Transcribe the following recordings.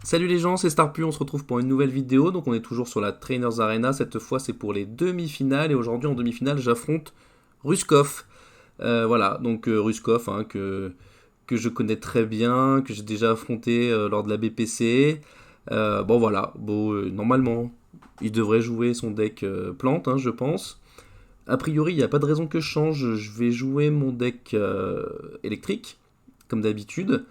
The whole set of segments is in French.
Salut les gens, c'est Starpu, on se retrouve pour une nouvelle vidéo. Donc on est toujours sur la Trainers Arena, cette fois c'est pour les demi-finales. Et aujourd'hui en demi-finale j'affronte Ruskov. Voilà, donc Ruskov que je connais très bien, que j'ai déjà affronté lors de la BPC. Bon voilà, normalement il devrait jouer son deck plante, je pense. A priori il n'y a pas de raison que je change, je vais jouer mon deck électrique, comme d'habitude.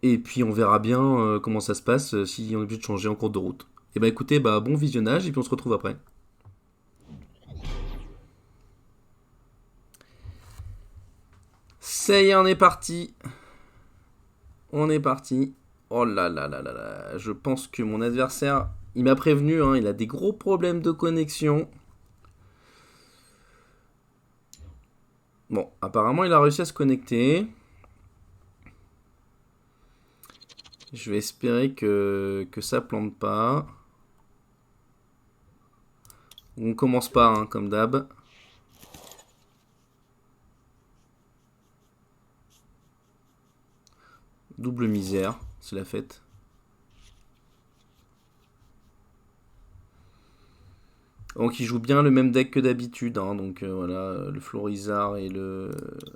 Et puis on verra bien comment ça se passe si on est obligé de changer en cours de route. Et bah écoutez, bon visionnage et puis on se retrouve après. Ça y est, on est parti. On est parti. Oh là là là là là. Je pense que mon adversaire, il m'a prévenu, il a des gros problèmes de connexion. Bon, apparemment il a réussi à se connecter. Je vais espérer que ça plante pas. On commence pas, comme d'hab. Double misère, c'est la fête. Donc il joue bien le même deck que d'habitude, donc voilà, le Florizard et le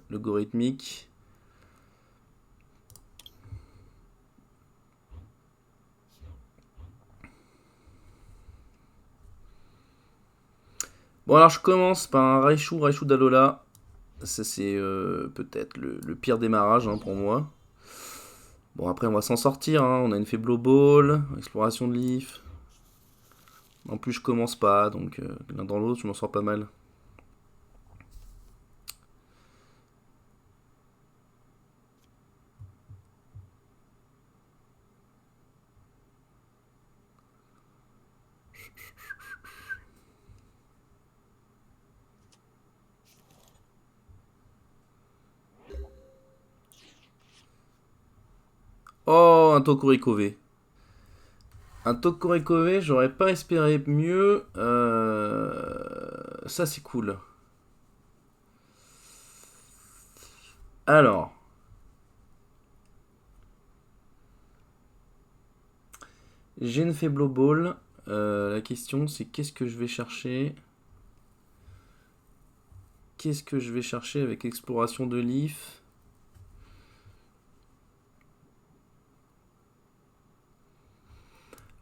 Gorithmique. Bon alors je commence par un Raichu d'Alola. Ça c'est peut-être le pire démarrage pour moi. Bon après on va s'en sortir, on a une Faible Ball, exploration de Leaf. En plus je commence pas, donc l'un dans l'autre je m'en sors pas mal. Oh, un Tokuriko V. Un Tokuriko V, j'aurais pas espéré mieux. Ça c'est cool. Alors, j'ai une Faible Ball. La question c'est qu'est-ce que je vais chercher. Qu'est-ce que je vais chercher avec exploration de Leaf?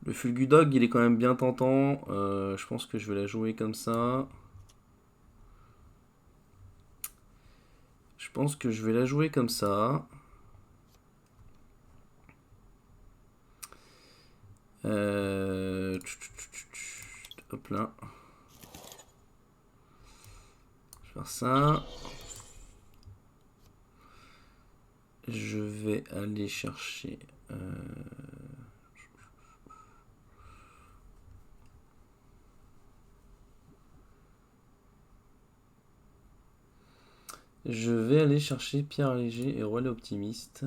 Le Fulgudog, il est quand même bien tentant. Je pense que je vais la jouer comme ça. Je pense que je vais la jouer comme ça. Hop là. Je vais faire ça. Je vais aller chercher. Je vais aller chercher Pierre Léger et Roi l'Optimiste.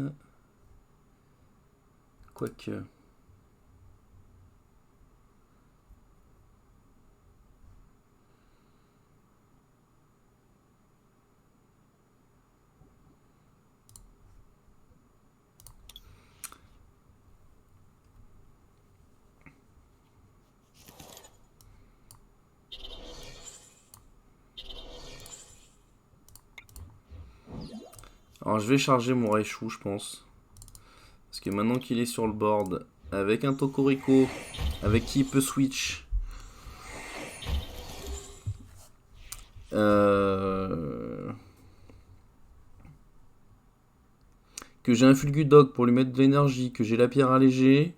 Quoique. Alors je vais charger mon Raichu, je pense. Parce que maintenant qu'il est sur le board, avec un Tokoriko, avec qui il peut switch. Que j'ai un Fulgudog pour lui mettre de l'énergie, que j'ai la pierre allégée.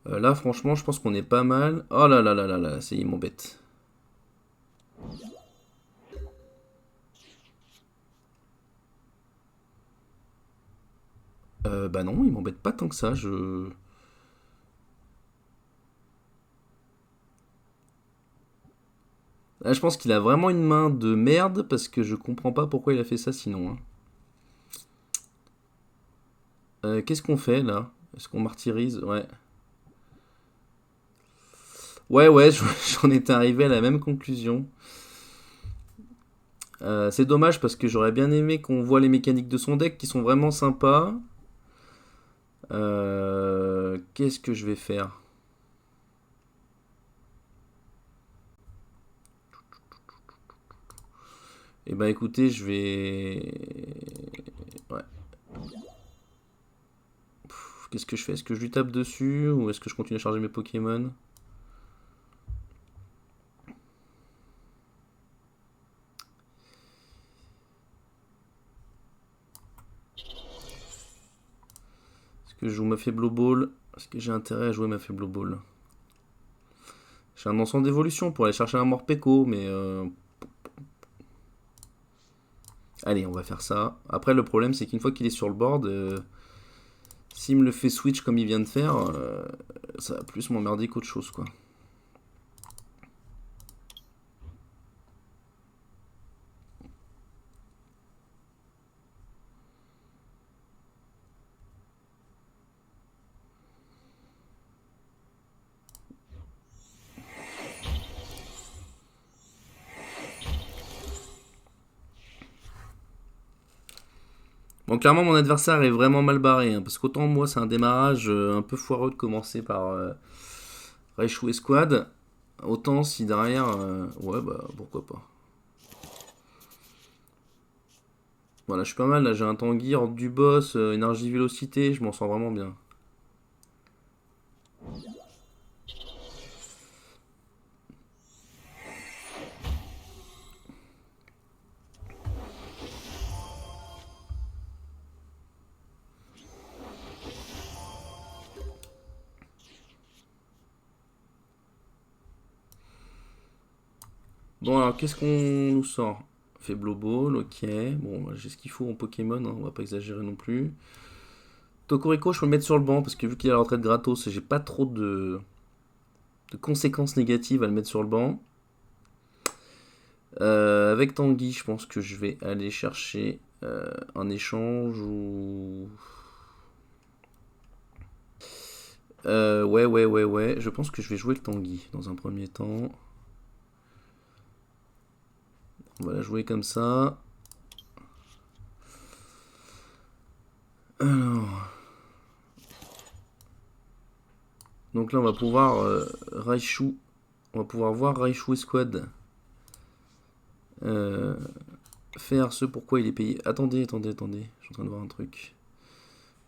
Là, franchement, je pense qu'on est pas mal. Oh là là là là là, ça y est, il m'embête. Bah non, il m'embête pas tant que ça. Là, je pense qu'il a vraiment une main de merde parce que je comprends pas pourquoi il a fait ça sinon. Qu'est-ce qu'on fait là? Est-ce qu'on martyrise? Ouais. Ouais, ouais, j'en étais arrivé à la même conclusion. C'est dommage parce que j'aurais bien aimé qu'on voit les mécaniques de son deck qui sont vraiment sympas. Qu'est-ce que je vais faire? Eh ben écoutez, je vais... Ouais. Qu'est-ce que je fais? Est-ce que je lui tape dessus ou est-ce que je continue à charger mes Pokémon? Est-ce que je joue ma Faible Ball? Est-ce que j'ai intérêt à jouer ma Faible Ball? J'ai un ensemble d'évolution pour aller chercher un Morpeko, mais... Allez, on va faire ça. Après, le problème, c'est qu'une fois qu'il est sur le board, s'il me le fait switch comme il vient de faire, ça va plus m'emmerder qu'autre chose, quoi. Bon, clairement, mon adversaire est vraiment mal barré, hein, parce qu'autant moi, c'est un démarrage un peu foireux de commencer par Raichu et Squad, autant si derrière, ouais, bah pourquoi pas. Voilà, je suis pas mal, là, j'ai un Tanguy, hors du boss, énergie vélocité, je m'en sens vraiment bien. Bon, alors, qu'est-ce qu'on nous sort? Faible Ball, ok. Bon, j'ai ce qu'il faut en Pokémon, hein, on va pas exagérer non plus. Tokoriko, je peux le mettre sur le banc, parce que vu qu'il a la retraite gratos, j'ai pas trop de conséquences négatives à le mettre sur le banc. Avec Tanguy, je pense que je vais aller chercher un échange ou... ouais. Je pense que je vais jouer le Tanguy dans un premier temps. On va la jouer comme ça. Alors... Donc là, on va pouvoir Raichu. On va pouvoir voir Raichu et Squad faire ce pourquoi il est payé. Attendez. Je suis en train de voir un truc.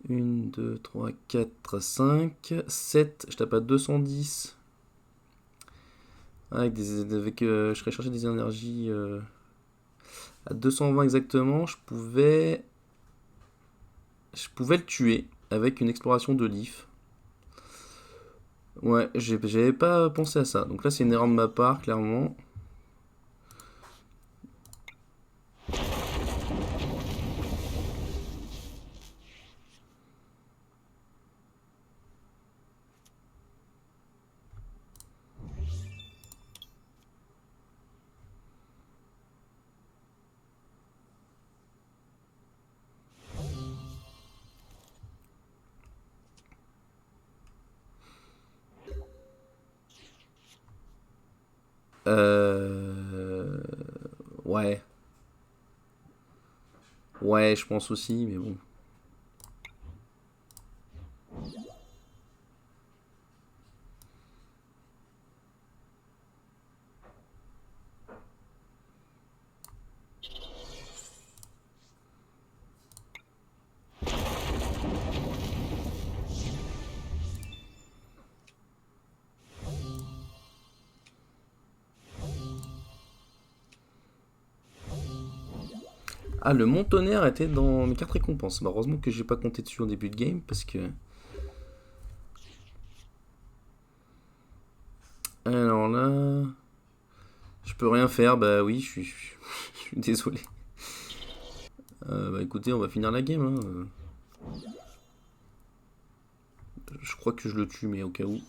1, 2, 3, 4, 5, 7. Je tape à 210. Je serais chercher des énergies à 220 exactement. Je pouvais le tuer avec une exploration de Leaf. Ouais, j'avais pas pensé à ça. Donc là, c'est une erreur de ma part, clairement. Euh... Ouais. Ouais, je pense aussi, mais bon. Ah, le Montonnerre était dans mes cartes récompenses. Bah, heureusement que j'ai pas compté dessus en début de game, parce que... Alors là... Je peux rien faire, bah oui, je suis désolé. Bah écoutez, on va finir la game. Hein. Je crois que je le tue, mais au cas où.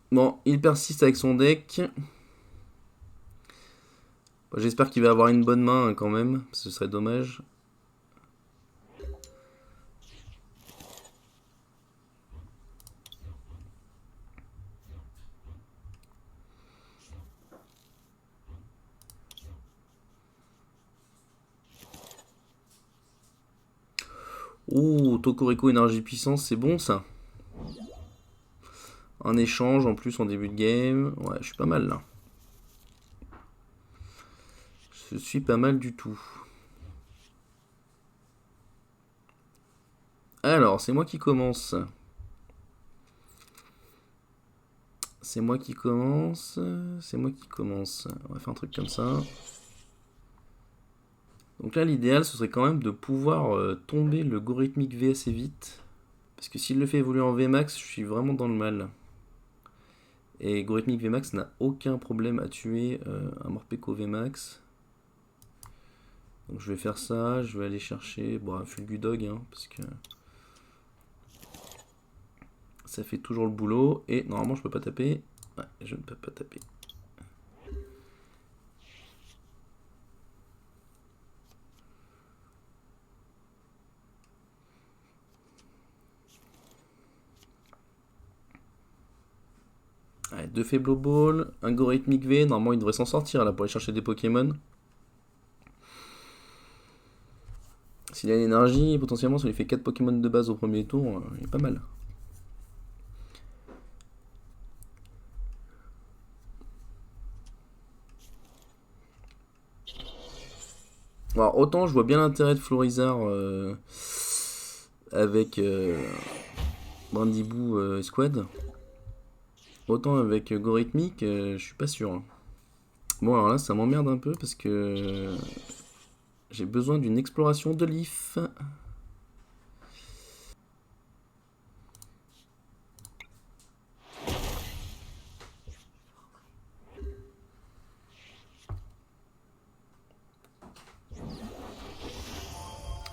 Bon, il persiste avec son deck. Bon, j'espère qu'il va avoir une bonne main hein, quand même, ce serait dommage. Ouh, Tokorico énergie puissance, c'est bon ça. Un échange en plus en début de game. Ouais, je suis pas mal là. Je suis pas mal du tout. Alors, c'est moi qui commence. C'est moi qui commence. C'est moi qui commence. On va faire un truc comme ça. Donc là, l'idéal, ce serait quand même de pouvoir tomber le Gorithmic V assez vite. Parce que s'il le fait évoluer en Vmax, je suis vraiment dans le mal. Et Gorithmic Vmax n'a aucun problème à tuer un Morpeko Vmax. Donc je vais faire ça, je vais aller chercher un Fulgudog, hein, parce que ça fait toujours le boulot. Et normalement je peux pas taper. Ouais, je ne peux pas taper. Allez, 2 Faible Ball, un Gorithmic V, normalement il devrait s'en sortir là pour aller chercher des Pokémon. S'il a l'énergie, potentiellement ça lui fait 4 Pokémon de base au premier tour, il est pas mal. Alors, autant je vois bien l'intérêt de Florizard avec Brandibou Squad, autant avec Gorithmic, je suis pas sûr, hein. Bon, alors là, ça m'emmerde un peu parce que j'ai besoin d'une exploration de Leaf.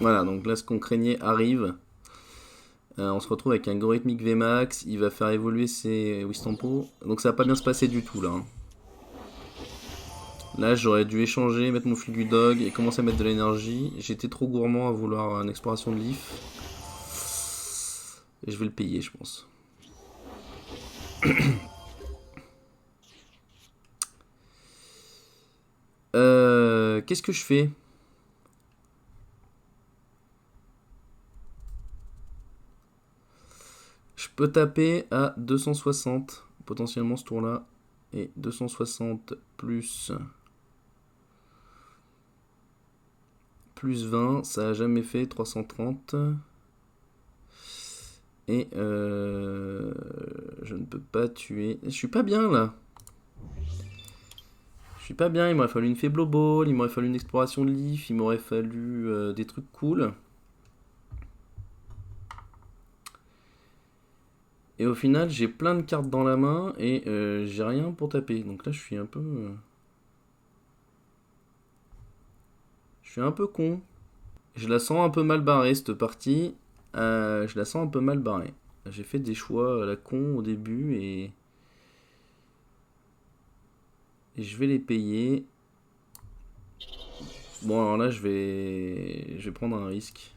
Voilà, donc là, ce qu'on craignait arrive. On se retrouve avec un Gorithmic Vmax. Il va faire évoluer ses Wistampo. Donc ça va pas bien se passer du tout là, hein. Là, j'aurais dû échanger, mettre mon Fulgudog et commencer à mettre de l'énergie. J'étais trop gourmand à vouloir une exploration de Leaf. Et je vais le payer, je pense. Qu'est-ce que je fais? Je peux taper à 260 potentiellement ce tour-là. Et 260 plus 20, ça a jamais fait 330. Et je ne peux pas tuer. Je suis pas bien là. Je suis pas bien, il m'aurait fallu une faible ball, il m'aurait fallu une exploration de Leaf, il m'aurait fallu des trucs cool. Et au final, j'ai plein de cartes dans la main et j'ai rien pour taper. Donc là, je suis un peu. Je suis un peu con. Je la sens un peu mal barrée cette partie. Je la sens un peu mal barrée. J'ai fait des choix à la con au début et je vais les payer. Bon, alors là, je vais prendre un risque.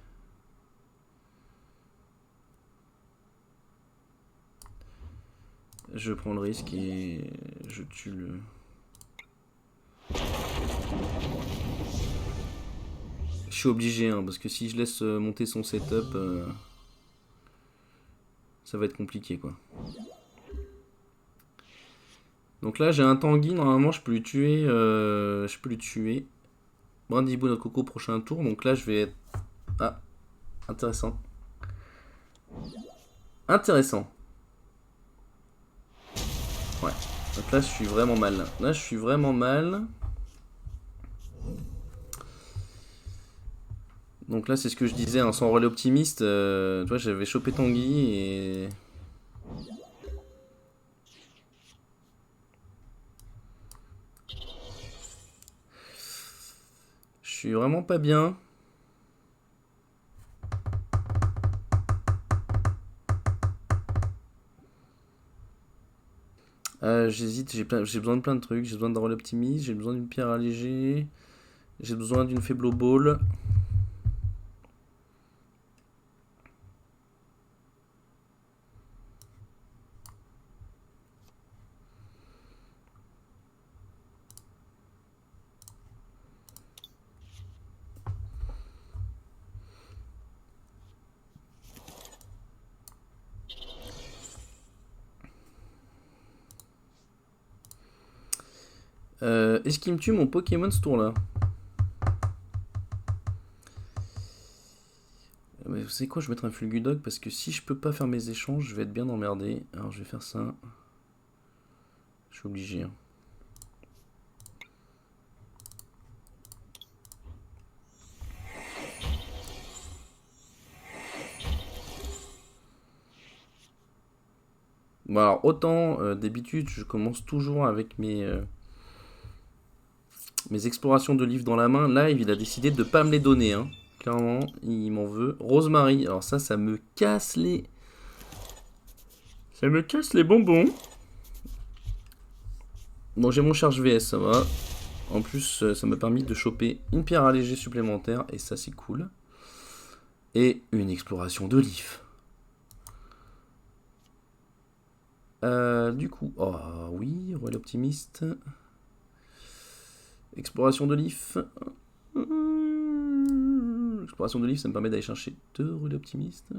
Je prends le risque et je tue le. Je suis obligé, hein, parce que si je laisse monter son setup, ça va être compliqué, quoi. Donc là, j'ai un Tanguy, normalement, je peux lui tuer. Je peux lui tuer. Brandibou, notre coco, prochain tour. Donc là, je vais être. Ah, intéressant. Intéressant. Ouais. Donc là, je suis vraiment mal. Là, je suis vraiment mal. Donc là, c'est ce que je disais, hein, sans relais optimiste. Tu vois, j'avais chopé Tanguy et. Je suis vraiment pas bien. J'hésite, j'ai besoin de plein de trucs. J'ai besoin d'un relais optimiste, j'ai besoin d'une pierre allégée, j'ai besoin d'une faible ball. Est-ce qu'il me tue mon Pokémon ce tour-là? Vous savez quoi, je vais mettre un Fulgudog parce que si je peux pas faire mes échanges, je vais être bien emmerdé. Alors je vais faire ça. Je suis obligé. Hein. Bon alors autant d'habitude je commence toujours avec mes explorations de livres dans la main. Là il a décidé de pas me les donner. Hein. Clairement il m'en veut. Rosemary, alors ça me casse les... Ça me casse les bonbons. Bon j'ai mon charge VS, ça va. En plus ça m'a permis de choper une pierre allégée supplémentaire et ça c'est cool. Et une exploration de livres. Du coup, oh oui, Royal Optimiste. Exploration de l'IF. Exploration de l'IF, ça me permet d'aller chercher 2 Royal Optimiste.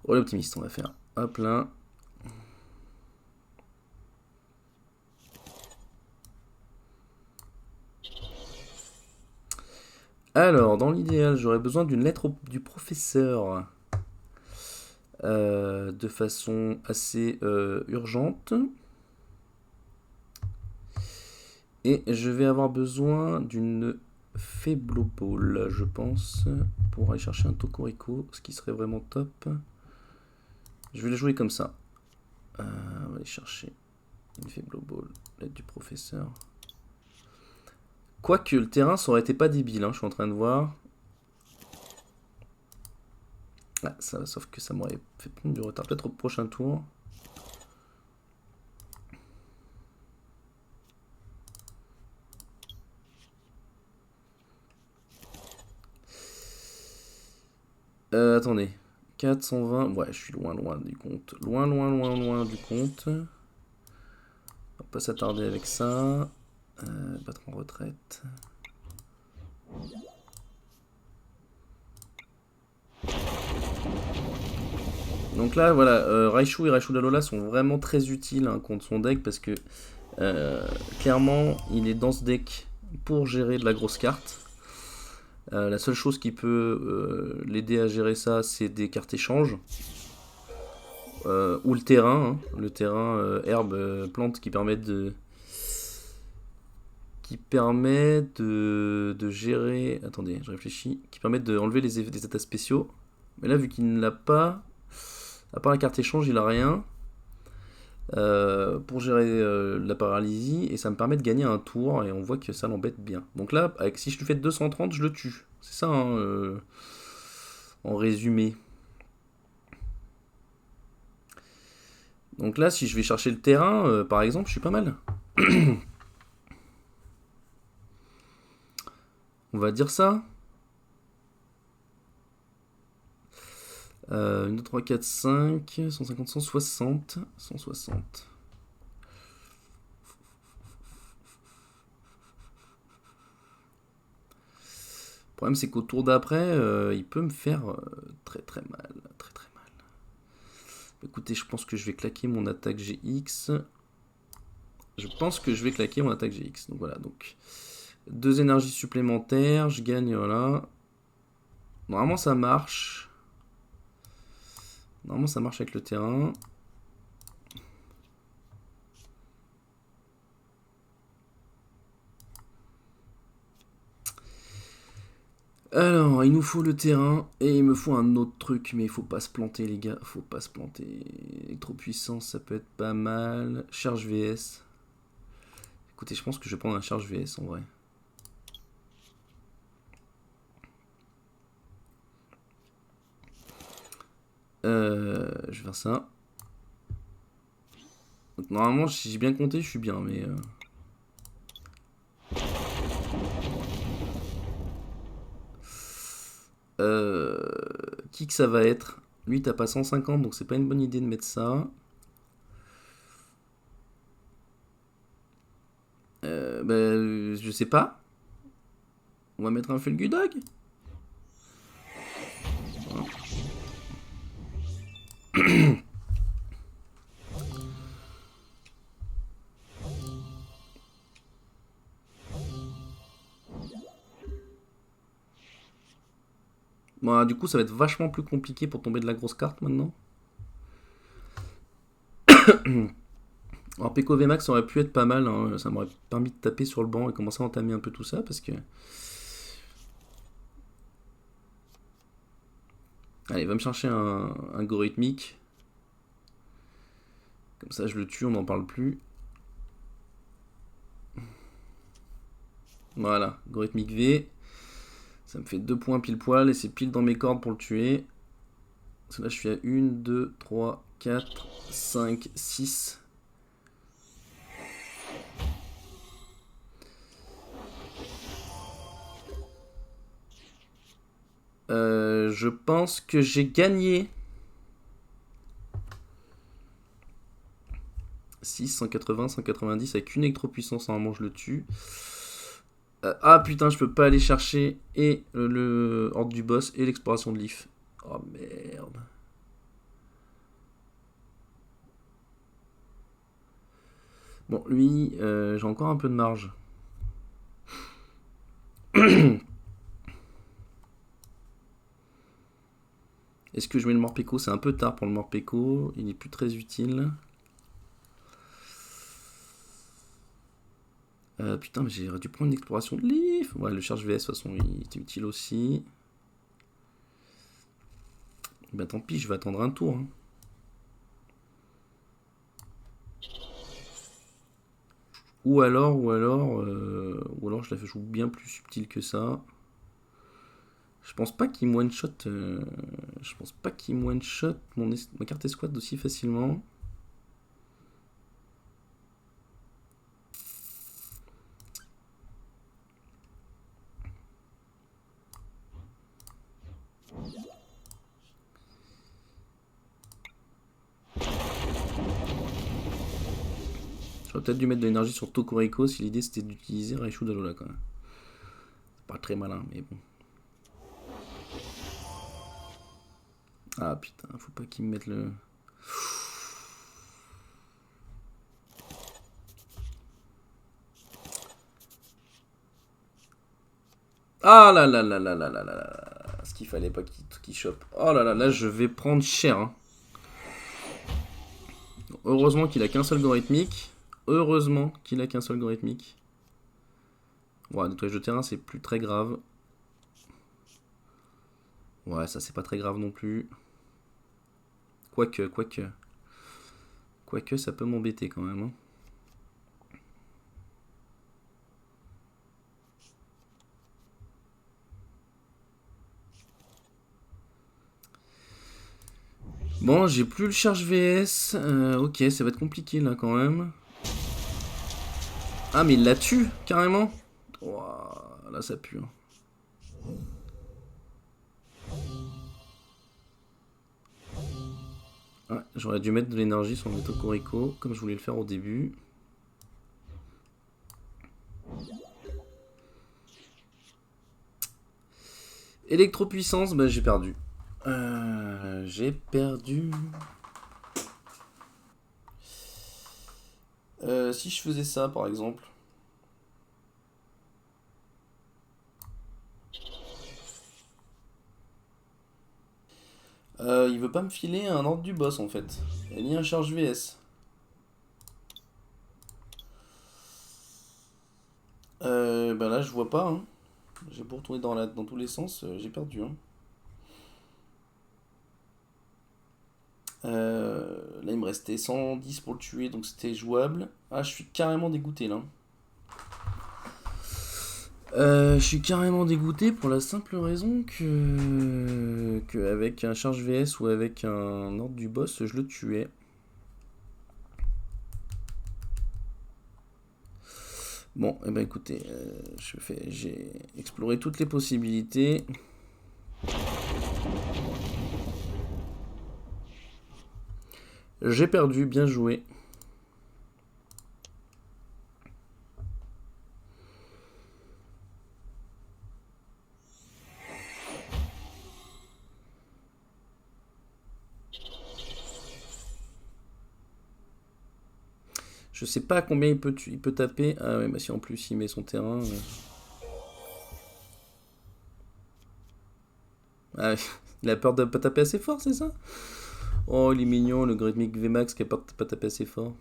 Royal Optimiste, on va faire. Hop là. Alors, dans l'idéal, j'aurais besoin d'une lettre du professeur. De façon assez urgente. Et je vais avoir besoin d'une Faiblopole, je pense, pour aller chercher un Tokorico, ce qui serait vraiment top. Je vais le jouer comme ça. On va aller chercher une Faiblopole, l'aide du professeur. Quoique le terrain, ça aurait été pas débile, hein, je suis en train de voir. Ah, ça, sauf que ça m'aurait fait prendre du retard. Peut-être au prochain tour. Attendez. 420. Ouais, je suis loin du compte. Loin du compte. On va pas s'attarder avec ça. Battre en retraite. Donc là, voilà, Raichu et Raichu d'Alola sont vraiment très utiles hein, contre son deck parce que clairement, il est dans ce deck pour gérer de la grosse carte. La seule chose qui peut l'aider à gérer ça, c'est des cartes échanges. Ou le terrain, hein, le terrain herbe, plante qui permet de gérer. Attendez, je réfléchis. Qui permet d'enlever des états spéciaux. Mais là, vu qu'il ne l'a pas, à part la carte échange, il a rien. Pour gérer la paralysie. Et ça me permet de gagner un tour. Et on voit que ça l'embête bien. Donc là, si je lui fais 230, je le tue. C'est ça, hein, en résumé. Donc là, si je vais chercher le terrain, par exemple, je suis pas mal. On va dire ça. 1, 2, 3, 4, 5, 150, 160. 160. Le problème, c'est qu'au tour d'après, il peut me faire très très mal. Très très mal. Écoutez, je pense que je vais claquer mon attaque GX. Je pense que je vais claquer mon attaque GX. Donc voilà, donc 2 énergies supplémentaires, je gagne, voilà. Normalement ça marche. Normalement ça marche avec le terrain. Alors, il nous faut le terrain et il me faut un autre truc, mais il faut pas se planter les gars, faut pas se planter. Électropuissance, ça peut être pas mal. Charge VS. Écoutez, je pense que je vais prendre un charge VS en vrai. Je vais faire ça. Donc, normalement, si j'ai bien compté, je suis bien, mais... Qui que ça va être? Lui, t'as pas 150, donc c'est pas une bonne idée de mettre ça. Je sais pas. On va mettre un Fulgudog. Bon, du coup, ça va être vachement plus compliqué pour tomber de la grosse carte maintenant. Alors, Peko VMAX aurait pu être pas mal. Hein. Ça m'aurait permis de taper sur le banc et commencer à entamer un peu tout ça parce que. Allez, va me chercher un algorithmique. Comme ça, je le tue, on n'en parle plus. Voilà, algorithmique V. Ça me fait 2 points pile poil et c'est pile dans mes cordes pour le tuer. Parce que là, je suis à 1, 2, 3, 4, 5, 6. Je pense que j'ai gagné. 6, 180, 190 avec une électropuissance, normalement je le tue. Ah putain, je peux pas aller chercher et le horde du boss et l'exploration de l'IF. Oh merde. Bon, lui, j'ai encore un peu de marge. Est-ce que je mets le Morpeko? C'est un peu tard pour le Morpeko. Il n'est plus très utile. Putain, mais j'aurais dû prendre une exploration de l'IF. Ouais, le charge VS, de toute façon, il était utile aussi. Bah tant pis, je vais attendre un tour. Hein. Ou alors, je la joue bien plus subtil que ça. Je pense pas qu'il me one-shot. Je pense pas qu'il me one-shot ma carte escouade aussi facilement. J'aurais peut-être dû mettre de l'énergie sur Tokoriko si l'idée c'était d'utiliser Raichu d'Alola quand même. C'est pas très malin, mais bon. Ah putain, faut pas qu'il me mette le. Ah là là là là là là là là. Ce qu'il fallait pas qu'il chope. Oh là là, là je vais prendre cher. Hein. Heureusement qu'il a qu'un seul algorithmique. Heureusement qu'il a qu'un seul algorithmique. Ouais, nettoyage de terrain c'est plus très grave. Ouais, ça c'est pas très grave non plus. Quoique. Quoique ça peut m'embêter quand même. Hein. Bon, j'ai plus le charge VS. Ok, ça va être compliqué là quand même. Ah, mais il la tue carrément. Ouah, là, ça pue. Hein. Ouais, j'aurais dû mettre de l'énergie sur mes Tokoriko, comme je voulais le faire au début. Électropuissance, bah j'ai perdu. J'ai perdu. Si je faisais ça, par exemple. Il veut pas me filer un ordre du boss, en fait. Et ni un charge VS. Bah là, je vois pas. Hein. J'ai beau retourner dans tous les sens, j'ai perdu. Hein. Là, il me restait 110 pour le tuer, donc c'était jouable. Ah, je suis carrément dégoûté là. Je suis carrément dégoûté pour la simple raison que avec un charge VS ou avec un ordre du boss, je le tuais. Bon, et ben écoutez, j'ai exploré toutes les possibilités. J'ai perdu, bien joué. Je sais pas combien il peut taper. Ah ouais, bah si en plus il met son terrain. Ah, il a peur de pas taper assez fort, c'est ça? Oh, il est mignon, le Grytmic VMAX qui a peur de pas taper assez fort.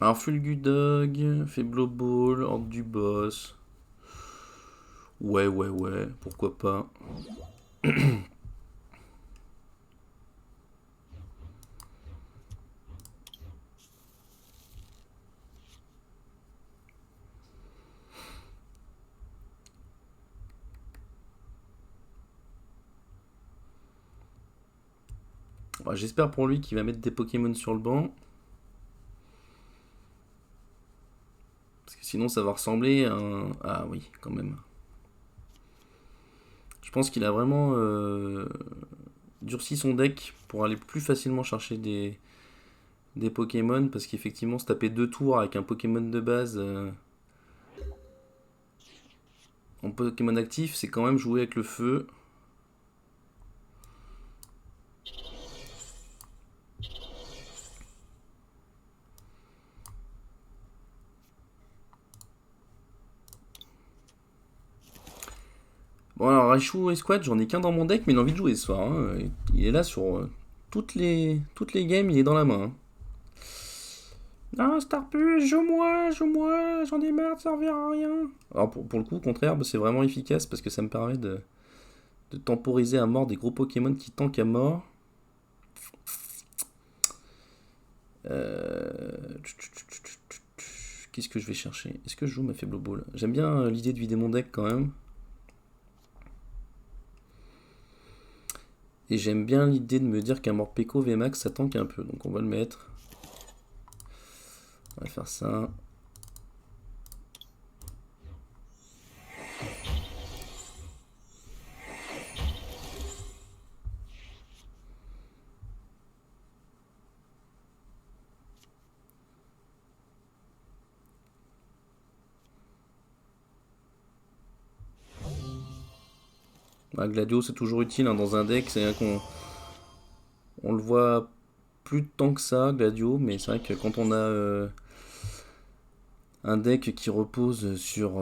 Alors, Fulgudog, Faiblo Ball, Horde du Boss. Ouais, pourquoi pas. Bon, j'espère pour lui qu'il va mettre des Pokémon sur le banc. Parce que sinon, ça va ressembler à un... Ah oui, quand même. Je pense qu'il a vraiment durci son deck pour aller plus facilement chercher des Pokémon. Parce qu'effectivement, se taper 2 tours avec un Pokémon de base en Pokémon actif, c'est quand même jouer avec le feu. Bon alors Raichu et Squad, j'en ai qu'un dans mon deck, mais il a envie de jouer ce soir, hein. Il est là sur toutes les games, il est dans la main, hein. Ah, Starpus, joue-moi, j'en ai marre de servir à rien. Alors pour le coup, au contraire, bah, c'est vraiment efficace parce que ça me permet de temporiser à mort des gros Pokémon qui tankent à mort. Qu'est-ce que je vais chercher? Est-ce que je joue ma faible ball? J'aime bien l'idée de vider mon deck quand même. Et j'aime bien l'idée de me dire qu'un Morpeko VMAX ça tank un peu. Donc on va le mettre. On va faire ça. Bah, Gladio c'est toujours utile hein, dans un deck. C'est vrai qu'on on le voit plus tant que ça, Gladio. Mais c'est vrai que quand on a un deck qui repose sur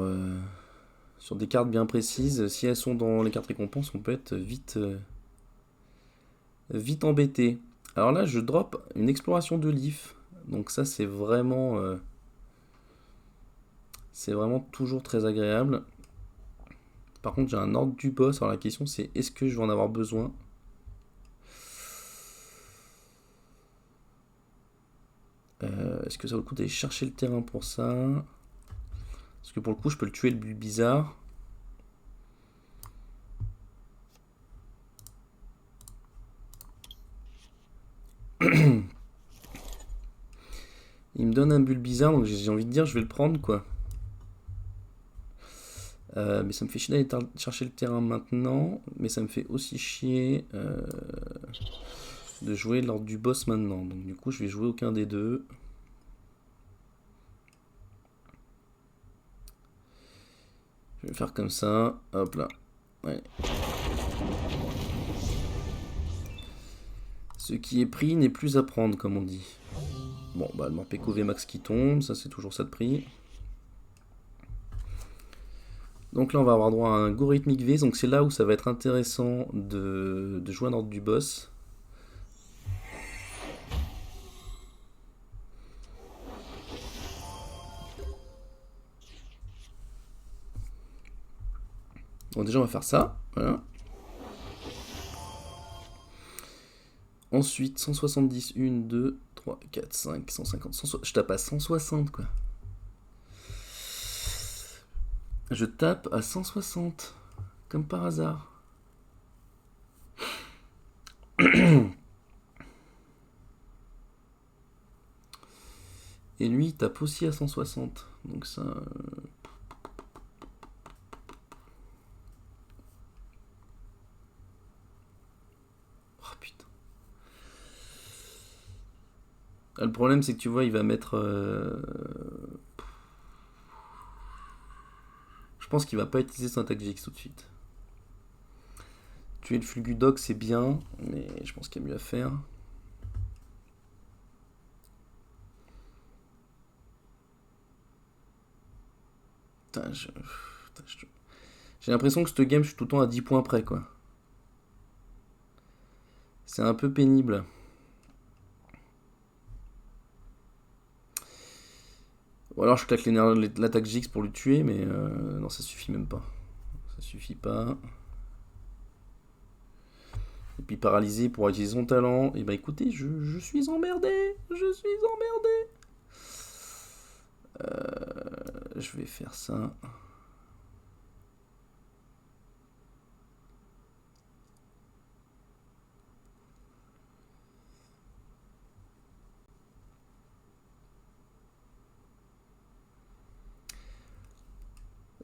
des cartes bien précises, si elles sont dans les cartes récompenses, on peut être vite embêté. Alors là, je drop une exploration de Leaf. Donc ça, c'est vraiment toujours très agréable. Par contre, j'ai un ordre du boss. Alors la question, c'est est-ce que je vais en avoir besoin? Est-ce que ça vaut le coup d'aller chercher le terrain pour ça? Parce que pour le coup, je peux le tuer le bizarre. Il me donne un bulle bizarre, donc j'ai envie de dire je vais le prendre quoi. Mais ça me fait chier d'aller chercher le terrain maintenant. Mais ça me fait aussi chier de jouer l'ordre du boss maintenant. Donc du coup je vais jouer aucun des deux. Je vais faire comme ça. Hop là. Ouais. Ce qui est pris n'est plus à prendre comme on dit. Bon bah le Morpeko VMAX qui tombe, ça c'est toujours ça de prix. Donc là on va avoir droit à un Gorhythmic V, donc c'est là où ça va être intéressant de jouer un ordre du boss. Bon déjà on va faire ça, voilà. Ensuite 170, 1, 2, 3, 4, 5, 150, 160, je tape à 160 quoi. Je tape à 160, comme par hasard. Et lui, il tape aussi à 160. Donc ça... Oh Le problème, c'est que tu vois, il va mettre... Je pense qu'il va pas utiliser son attaque GX tout de suite. Tuer le Fulgudog, c'est bien, mais je pense qu'il y a mieux à faire. Putain, j'ai l'impression que ce game, je suis tout le temps à 10 points près, quoi. C'est un peu pénible. Ou alors je claque l'attaque GX pour le tuer, mais non, ça suffit même pas. Ça suffit pas. Et puis paralysé pour utiliser son talent. Et bah écoutez, je suis emmerdé. Je suis emmerdé. Je vais faire ça.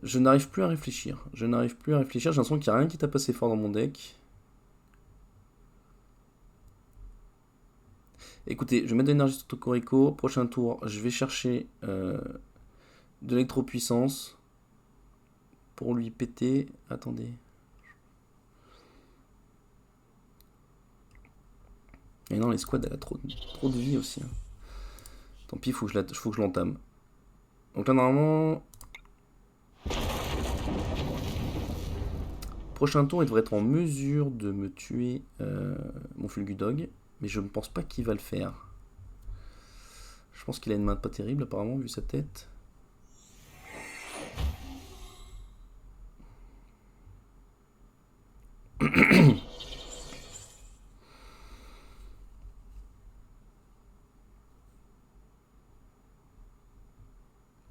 Je n'arrive plus à réfléchir. Je n'arrive plus à réfléchir. J'ai l'impression qu'il n'y a rien qui tape assez fort dans mon deck. Écoutez, je vais mettre de l'énergie sur Tokorico. Prochain tour, je vais chercher de l'électropuissance pour lui péter. Attendez. Et non, les squads, elle a trop de vie aussi. Hein. Tant pis, faut que je l'entame. Donc là, normalement... Prochain tour, il devrait être en mesure de me tuer mon Fulgudog. Mais je ne pense pas qu'il va le faire. Je pense qu'il a une main pas terrible, apparemment, vu sa tête.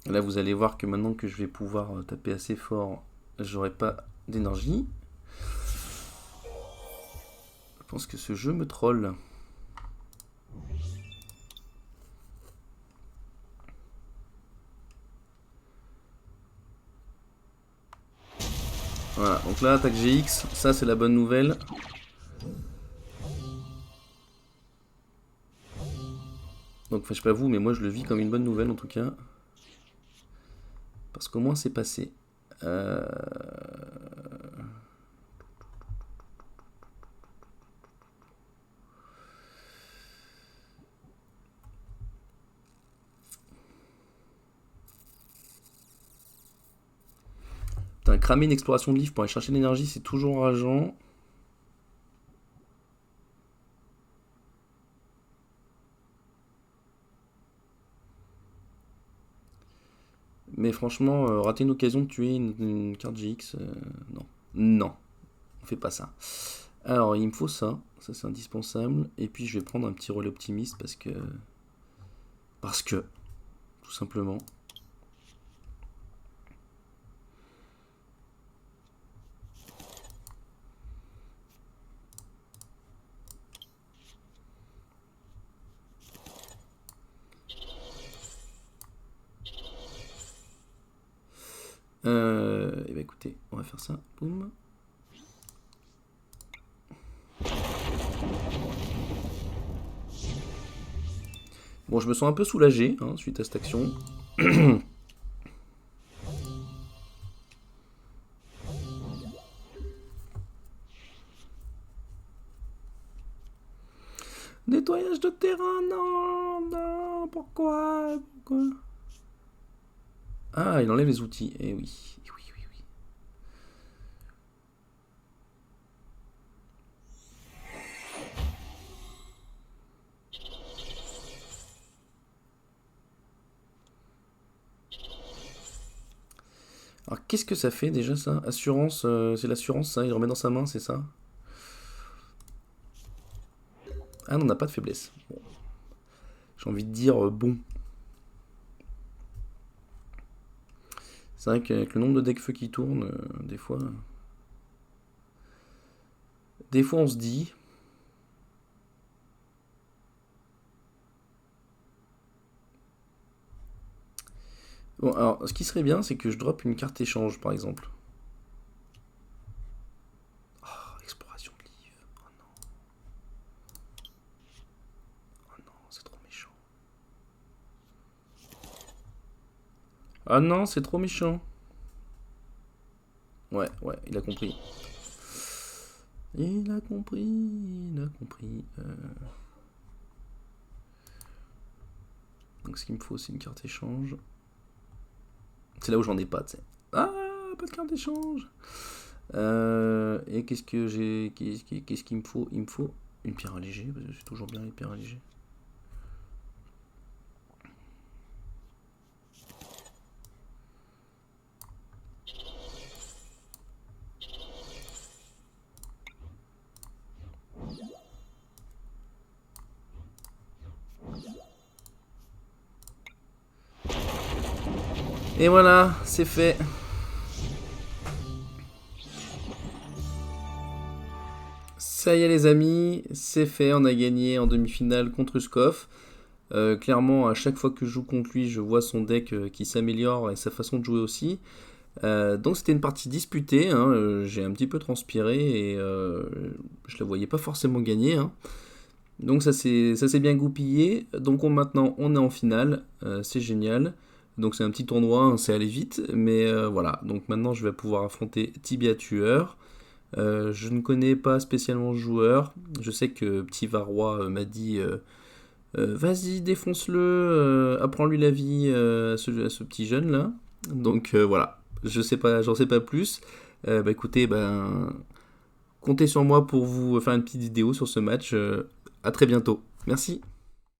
Là, vous allez voir que maintenant que je vais pouvoir taper assez fort, j'aurai pas d'énergie. Je pense que ce jeu me troll. Voilà, donc là, attaque GX, ça c'est la bonne nouvelle. Donc, enfin, je sais pas vous, mais moi je le vis comme une bonne nouvelle en tout cas. Parce qu'au moins c'est passé. Putain, cramer une exploration de livre pour aller chercher de l'énergie, c'est toujours rageant. Mais franchement, rater une occasion de tuer une carte GX, non. Non, on fait pas ça. Alors, il me faut ça. Ça, c'est indispensable. Et puis, je vais prendre un petit relais optimiste parce que... Parce que, tout simplement. Et bah écoutez, on va faire ça. Boum. Bon, je me sens un peu soulagé hein, suite à cette action. Nettoyage de terrain, non, non, pourquoi, Ah, il enlève les outils, eh oui, oui, oui, oui. Alors, qu'est-ce que ça fait déjà ça? Assurance, c'est l'assurance ça, il remet dans sa main, c'est ça? Ah non, on n'a pas de faiblesse. Bon. J'ai envie de dire bon. C'est vrai qu'avec le nombre de decks feu qui tournent, des fois... Des fois on se dit... Bon, alors, ce qui serait bien, c'est que je drop une carte échange, par exemple. Oh, exploration de livre. Oh non. Oh non, c'est trop méchant. Ah non, c'est trop méchant. Ouais, il a compris. Il a compris, il a compris. Donc ce qu'il me faut, c'est une carte échange. C'est là où j'en ai pas, tu sais. Ah, pas de carte d'échange. Et qu'est-ce que j'ai. Qu'est-ce qu'il me faut? Il me faut une pierre allégée, parce que c'est toujours bien les pierres allégées. Et voilà, c'est fait. Ça y est les amis, c'est fait, on a gagné en demi-finale contre Ruskov. Clairement, à chaque fois que je joue contre lui, je vois son deck qui s'améliore et sa façon de jouer aussi. Donc c'était une partie disputée, hein, j'ai un petit peu transpiré et je la voyais pas forcément gagner, hein. Donc ça s'est bien goupillé. Donc maintenant on est en finale, c'est génial. Donc c'est un petit tournoi, hein, c'est allé vite, mais voilà. Donc maintenant je vais pouvoir affronter Tibia Tueur. Je ne connais pas spécialement le joueur. Je sais que Petit Varrois m'a dit vas-y défonce-le, apprends-lui la vie à ce petit jeune là. Donc voilà, je sais pas, j'en sais pas plus. Bah écoutez, comptez sur moi pour vous faire une petite vidéo sur ce match. À très bientôt. Merci.